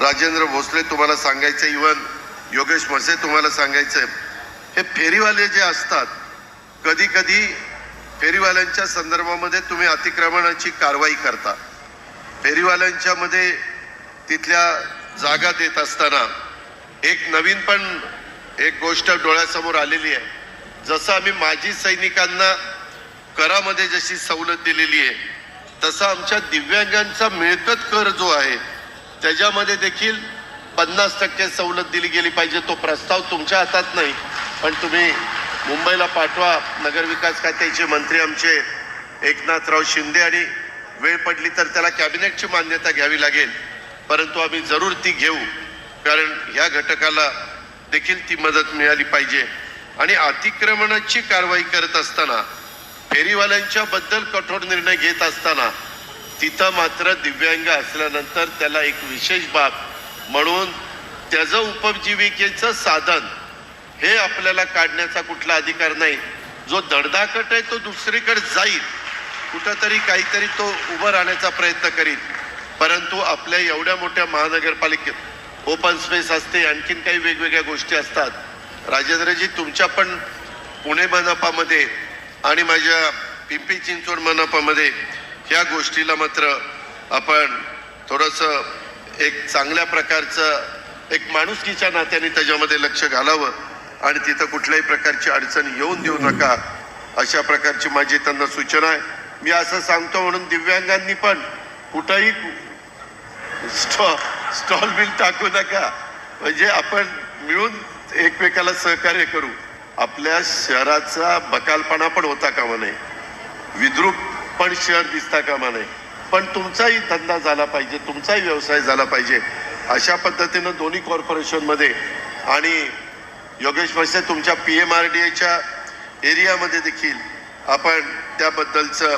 राजेंद्र भोसले तुम्हाला सांगायचं, इवन योगेश म्हसे तुम्हाला सांगायचं, हे फेरीवाले जे असतात, कधी कधी फेरीवाल्यांच्या संदर्भामध्ये तुम्ही अतिक्रमणाची कारवाई करता. फेरीवाल्यांच्या मध्ये तिथल्या जागा देत असताना एक नवीन पण एक गोष्ट डोळ्यासमोर आलेली आहे. जसं आम्ही माजी सैनिकांना करामध्ये जशी सवलत दिलेली आहे, तसं आमच्या दिव्यांगांचा मिळकत कर जो आहे त्याच्यामध्ये देखील 50% सवलत दिली गेली पाहिजे. तो प्रस्ताव तुमच्या हातात नाही, पण तुम्ही मुंबईला पाठवा. नगरविकास खात्याचे मंत्री आमचे एकनाथराव शिंदे, आणि वेळ पडली तर त्याला कॅबिनेटची मान्यता घ्यावी लागेल, परंतु आम्ही जरूर ती घेऊ, कारण ह्या घटकाला देखील ती मदत मिळाली पाहिजे. आणि अतिक्रमणाची कारवाई करत असताना, फेरीवाल्यांच्या बद्दल कठोर निर्णय घेत असताना, तिथं मात्र दिव्यांग असल्यानंतर त्याला एक विशेष बाब म्हणून त्याचं उपजीविकेचं साधन हे आपल्याला काढण्याचा कुठला अधिकार नाही. जो धडधाकट आहे तो दुसरीकडे जाईल, कुठंतरी काहीतरी तो उभं राहण्याचा प्रयत्न करील, परंतु आपल्या एवढ्या मोठ्या महानगरपालिकेत ओपन स्पेस असते, आणखीन काही वेगवेगळ्या गोष्टी असतात. राजेंद्रजी, तुमच्या पण पुणे मनपामध्ये आणि माझ्या पिंपरी चिंचवड मनपामध्ये ह्या गोष्टीला मात्र आपण थोडंसं एक चांगल्या प्रकारचं एक माणुसकीच्या नात्याने त्याच्यामध्ये लक्ष घालावं, आणि तिथं कुठल्याही प्रकारची अडचण येऊन देऊ नका, अशा प्रकारची माझी त्यांना सूचना आहे. मी असं सांगतो म्हणून दिव्यांगांनी पण कुठंही स्टॉल बिल टाकू नका, म्हणजे आपण मिळून एकमेकाला सहकार्य करू. आपल्या शहराचा बकालपणा पण होता कामा नये, विद्रूप पण शहर दिसता कामा नये, पण तुमचाही धंदा झाला पाहिजे, तुमचाही व्यवसाय झाला पाहिजे. अशा पद्धतीनं दोन्ही कॉर्पोरेशनमध्ये, आणि योगेश म्हसे तुमच्या PMRDAच्या एरियामध्ये देखील आपण त्याबद्दलचं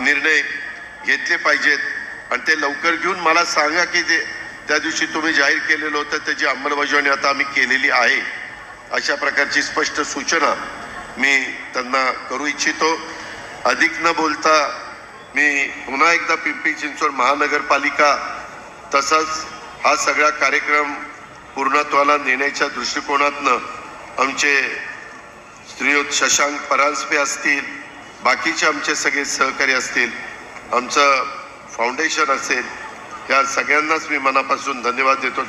निर्णय घेतले पाहिजेत, आणि ते लवकर घेऊन मला सांगा की ते त्या दिवशी तुम्ही जाहीर केलेलं होतं त्याची अंमलबजावणी आता आम्ही केलेली आहे. अशा प्रकारची स्पष्ट सूचना मी त्यांना करू इच्छितो. अधिक न बोलता मी पुन्हा एकदा पिंपरी चिंचवड महानगरपालिका तसंच हा सगळा कार्यक्रम पूर्णत्वाला नेण्याच्या दृष्टिकोनातनं आमचे श्रीयुत शशांक परांजपे असतील, बाकीचे आमचे सगळे सहकारी असतील, आमचं फाउंडेशन असेल, या सगळ्यांनाच मी मनापासून धन्यवाद देतो.